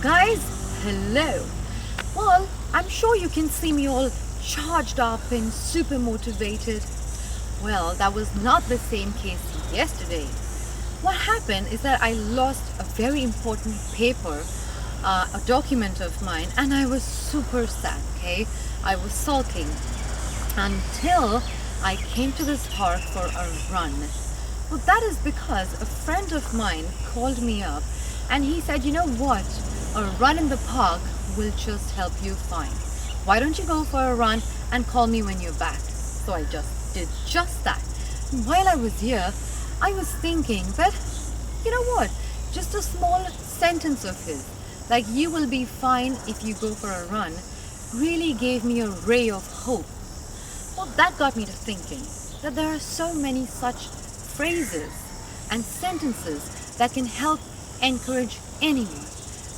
Guys, hello. Well, I'm sure you can see me all charged up and super motivated. Well, that was not the same case yesterday. What happened is that I lost a very important paper, a document of mine, and I was super sad, okay? I was sulking until I came to this park for a run. Well, that is because a friend of mine called me up and he said, you know what? A run in the park will just help you fine. Why don't you go for a run and call me when you're back? So I just did just that. While I was here, I was thinking that, you know what? Just a small sentence of his, like you will be fine if you go for a run, really gave me a ray of hope. Well, that got me to thinking that there are so many such phrases and sentences that can help encourage anyone,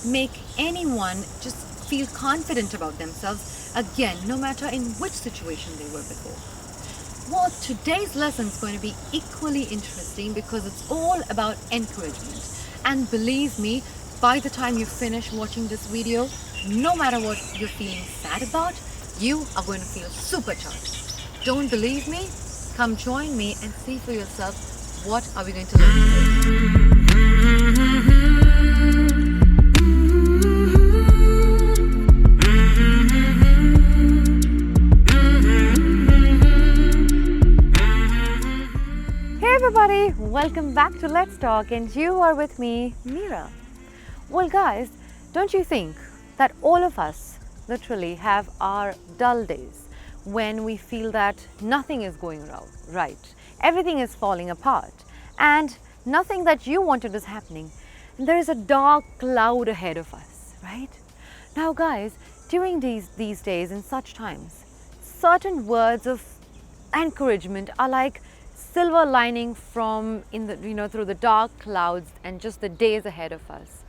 make anyone just feel confident about themselves again, no matter in which situation they were before. Well, today's lesson is going to be equally interesting because it's all about encouragement. And believe me, by the time you finish watching this video, no matter what you're feeling sad about, you are going to feel supercharged. Don't believe me? Come join me and see for yourself what are we going to learn today. Hey everybody, welcome back to Let's Talk, and you are with me, Meera. Well guys, don't you think that all of us literally have our dull days when we feel that nothing is going right, everything is falling apart and nothing that you wanted is happening, and there is a dark cloud ahead of us, right? Now guys, during these days and such times, certain words of encouragement are like silver lining from through the dark clouds and just the days ahead of us.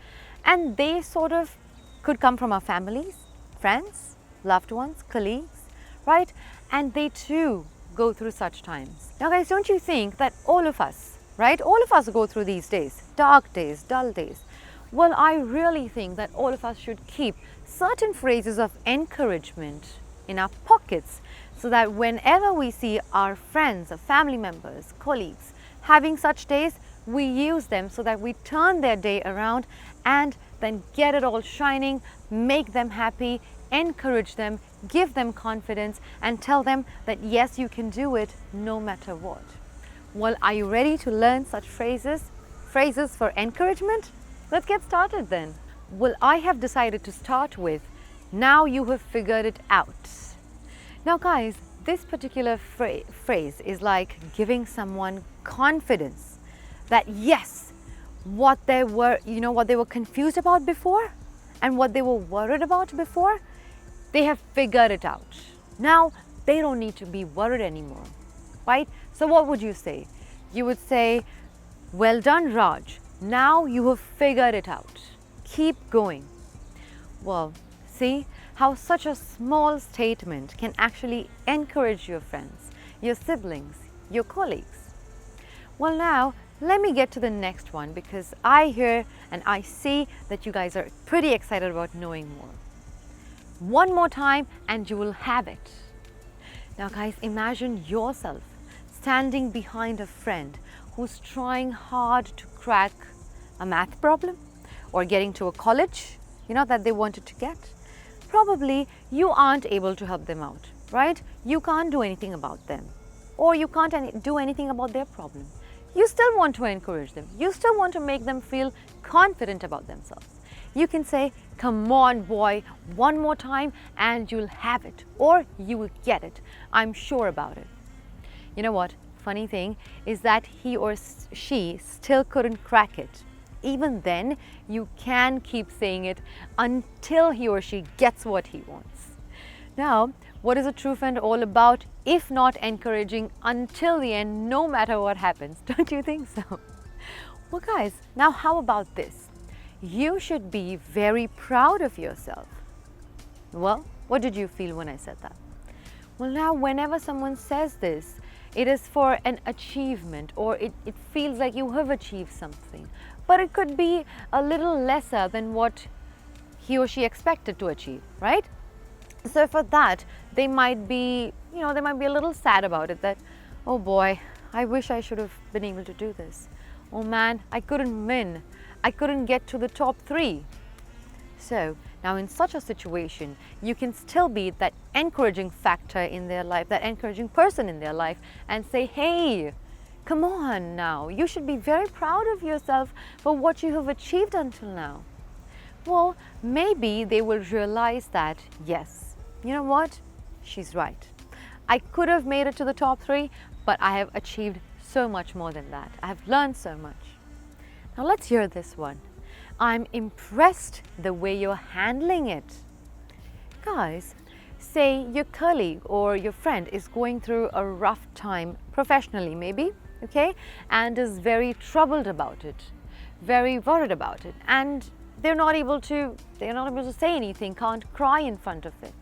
And they sort of could come from our families, friends, loved ones, colleagues, right? And they too go through such times. Now guys, don't you think that all of us, right? All of us go through these days, dark days, dull days. Well, I really think that all of us should keep certain phrases of encouragement in our pockets so that whenever we see our friends or family members, colleagues having such days, we use them so that we turn their day around and then get it all shining, make them happy, encourage them, give them confidence, and tell them that yes, you can do it no matter what. Well, are you ready to learn such phrases for encouragement? Let's get started then. Well, I have decided to start with, now you have figured it out. Now guys, this particular phrase is like giving someone confidence that yes, what they were confused about before and what they were worried about before, they have figured it out. Now they don't need to be worried anymore, right? So what would you say? You would say, well done, Raj. Now you have figured it out. Keep going. Well, see how such a small statement can actually encourage your friends, your siblings, your colleagues. Well, now let me get to the next one because I hear and I see that you guys are pretty excited about knowing more. One more time and you will have it. Now guys, imagine yourself standing behind a friend who's trying hard to crack a math problem or getting to a college, that they wanted to get. Probably you aren't able to help them out, right? You can't do anything about them, or you can't do anything about their problem. You still want to encourage them. You still want to make them feel confident about themselves. You can say, come on boy, one more time and you'll have it, or you will get it. I'm sure about it. You know what? Funny thing is that he or she still couldn't crack it. Even then, you can keep saying it until he or she gets what he wants. Now, what is a true friend all about if not encouraging until the end, no matter what happens? Don't you think so? Well guys, now how about this? You should be very proud of yourself. Well, what did you feel when I said that? Well, now whenever someone says this, it is for an achievement, or it feels like you have achieved something. But it could be a little lesser than what he or she expected to achieve, right? So for that, they might be, they might be a little sad about it that, oh boy, I wish I should have been able to do this. Oh man, I couldn't win. I couldn't get to the top 3. So now in such a situation, you can still be that encouraging factor in their life, that encouraging person in their life, and say, hey, come on now, you should be very proud of yourself for what you have achieved until now. Well, maybe they will realize that, yes, you know what, she's right. I could have made it to the top 3, but I have achieved so much more than that. I have learned so much. Now let's hear this one. I'm impressed the way you're handling it. Guys, say your colleague or your friend is going through a rough time professionally maybe, okay, and is very troubled about it, very worried about it, and they're not able to say anything, can't cry in front of it,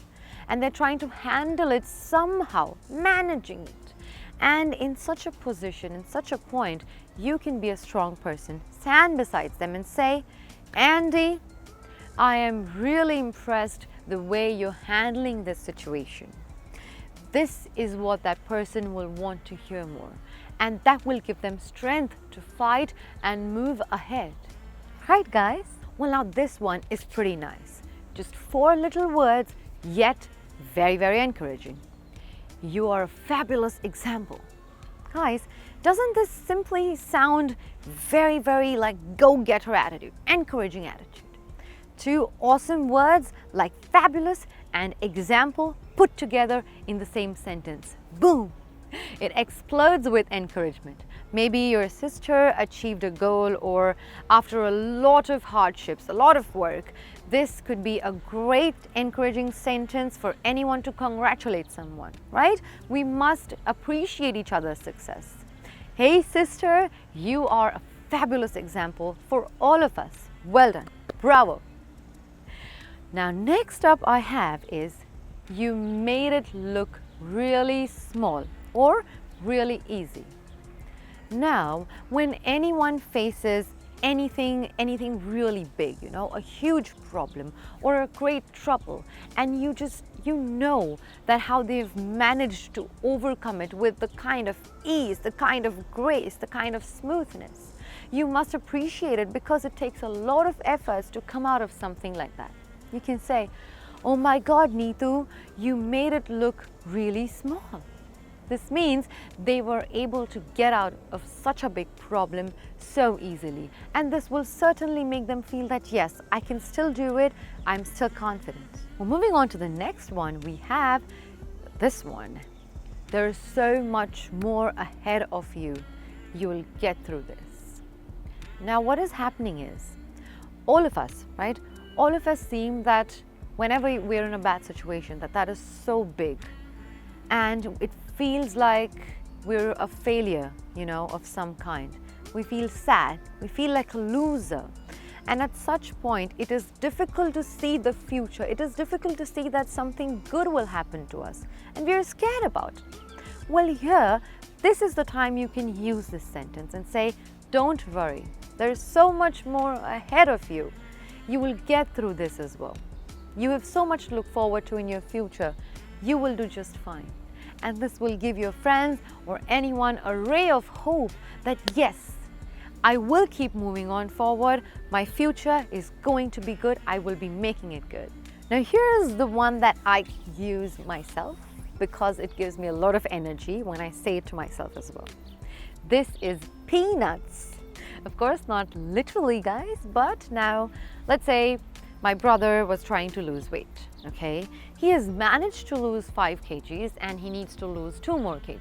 and they're trying to handle it somehow, managing it. And in such a position, in such a point, you can be a strong person. Stand beside them and say, Andy, I am really impressed the way you're handling this situation. This is what that person will want to hear more, and that will give them strength to fight and move ahead. Right, guys? Well, now this one is pretty nice. Just 4 little words, yet very, very encouraging. You are a fabulous example. Guys, doesn't this simply sound very, very like go-getter attitude, encouraging attitude? 2 awesome words like fabulous and example put together in the same sentence. Boom! It explodes with encouragement. Maybe your sister achieved a goal, or after a lot of hardships, a lot of work, this could be a great encouraging sentence for anyone to congratulate someone, right? We must appreciate each other's success. Hey sister, you are a fabulous example for all of us. Well done. Bravo. Now next up I have is, you made it look really small or really easy. Now, when anyone faces anything really big, a huge problem or a great trouble, and you know that how they've managed to overcome it with the kind of ease, the kind of grace, the kind of smoothness, you must appreciate it, because it takes a lot of efforts to come out of something like that. You can say, oh my God, Neetu, you made it look really small. This means they were able to get out of such a big problem so easily. And this will certainly make them feel that, yes, I can still do it. I'm still confident. Well, moving on to the next one, we have this one. There is so much more ahead of you. You will get through this. Now, what is happening is, all of us, right? All of us seem that whenever we're in a bad situation, that is so big. And it feels like we're a failure, of some kind. We feel sad. We feel like a loser. And at such point, it is difficult to see the future. It is difficult to see that something good will happen to us. And we're scared about it. Well, here, this is the time you can use this sentence and say, don't worry. There is so much more ahead of you. You will get through this as well. You have so much to look forward to in your future. You will do just fine. And this will give your friends or anyone a ray of hope that, yes, I will keep moving on forward. My future is going to be good. I will be making it good. Now, here's the one that I use myself, because it gives me a lot of energy when I say it to myself as well. This is peanuts. Of course, not literally, guys, but now let's say my brother was trying to lose weight, okay? He has managed to lose 5 kgs and he needs to lose 2 more kgs,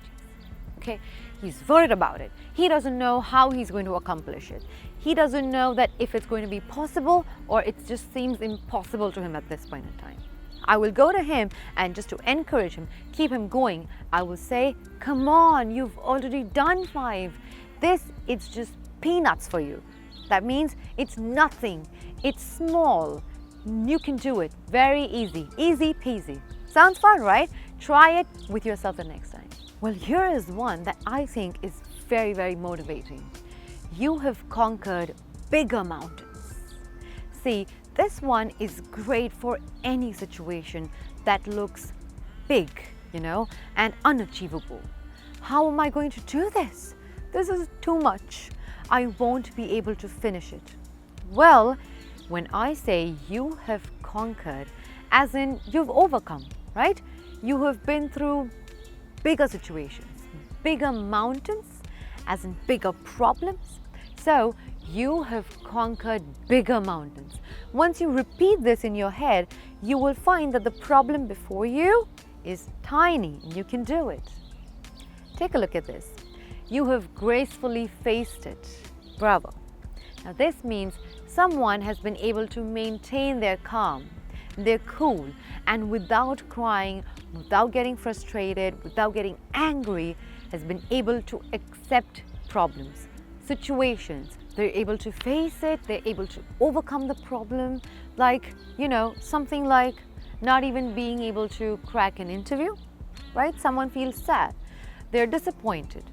okay? He's worried about it. He doesn't know how he's going to accomplish it. He doesn't know that if it's going to be possible, or it just seems impossible to him at this point in time. I will go to him, and just to encourage him, keep him going, I will say, come on, you've already done 5. It's just peanuts for you. That means it's nothing. It's small. You can do it. Very easy. Easy peasy. Sounds fun, right? Try it with yourself the next time. Well, here is one that I think is very, very motivating. You have conquered bigger mountains. See, This one is great for any situation that looks big, and unachievable. How am I going to do this? This is too much. I won't be able to finish it. Well, when I say you have conquered, as in you've overcome, right? You have been through bigger situations, bigger mountains, as in bigger problems. So you have conquered bigger mountains. Once you repeat this in your head, you will find that the problem before you is tiny and you can do it. Take a look at this. You have gracefully faced it. Bravo. Now this means someone has been able to maintain their calm, their cool, and without crying, without getting frustrated, without getting angry, has been able to accept problems, situations. They're able to face it, they're able to overcome the problem, like, something like not even being able to crack an interview, right? Someone feels sad, they're disappointed.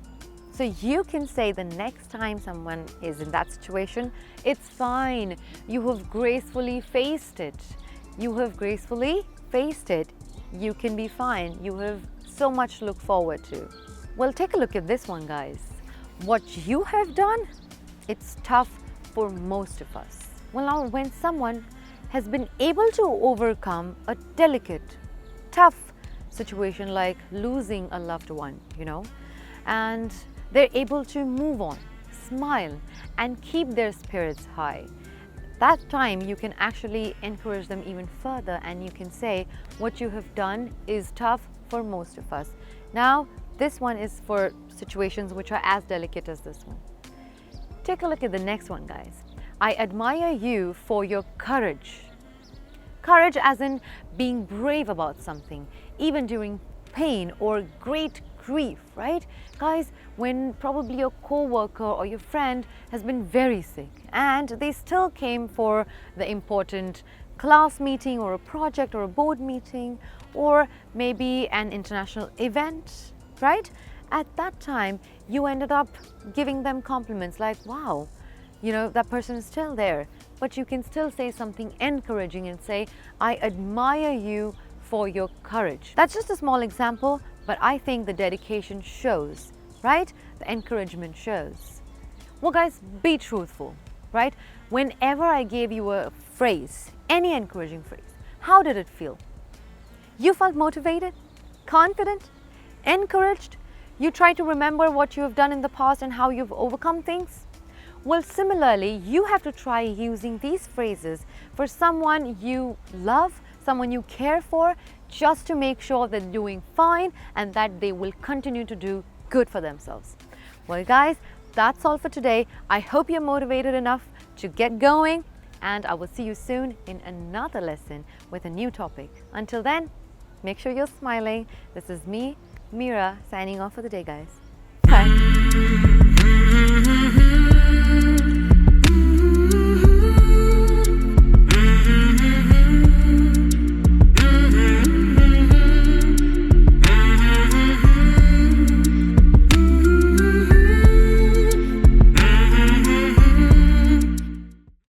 So you can say the next time someone is in that situation, it's fine. You have gracefully faced it. You have gracefully faced it. You can be fine. You have so much to look forward to. Well, take a look at this one, guys. What you have done, it's tough for most of us. Well, now when someone has been able to overcome a delicate, tough situation like losing a loved one, and they're able to move on, smile, and keep their spirits high. That time you can actually encourage them even further, and you can say what you have done is tough for most of us. Now, this one is for situations which are as delicate as this one. Take a look at the next one, guys. I admire you for your courage. Courage as in being brave about something, even during pain or great grief, right? Guys, when probably your co-worker or your friend has been very sick and they still came for the important class meeting or a project or a board meeting or maybe an international event, right? At that time, you ended up giving them compliments like, wow, that person is still there. But you can still say something encouraging and say, I admire you for your courage. That's just a small example, but I think the dedication shows, right? The encouragement shows. Well, guys, be truthful, right? Whenever I gave you a phrase, any encouraging phrase, how did it feel? You felt motivated, confident, encouraged? You try to remember what you have done in the past and how you've overcome things? Well, similarly, you have to try using these phrases for someone you love, someone you care for, just to make sure they're doing fine and that they will continue to do good for themselves. Well, guys, that's all for today. I hope you're motivated enough to get going, and I will see you soon in another lesson with a new topic. Until then, make sure you're smiling. This is me, Meera, signing off for the day, guys. Bye.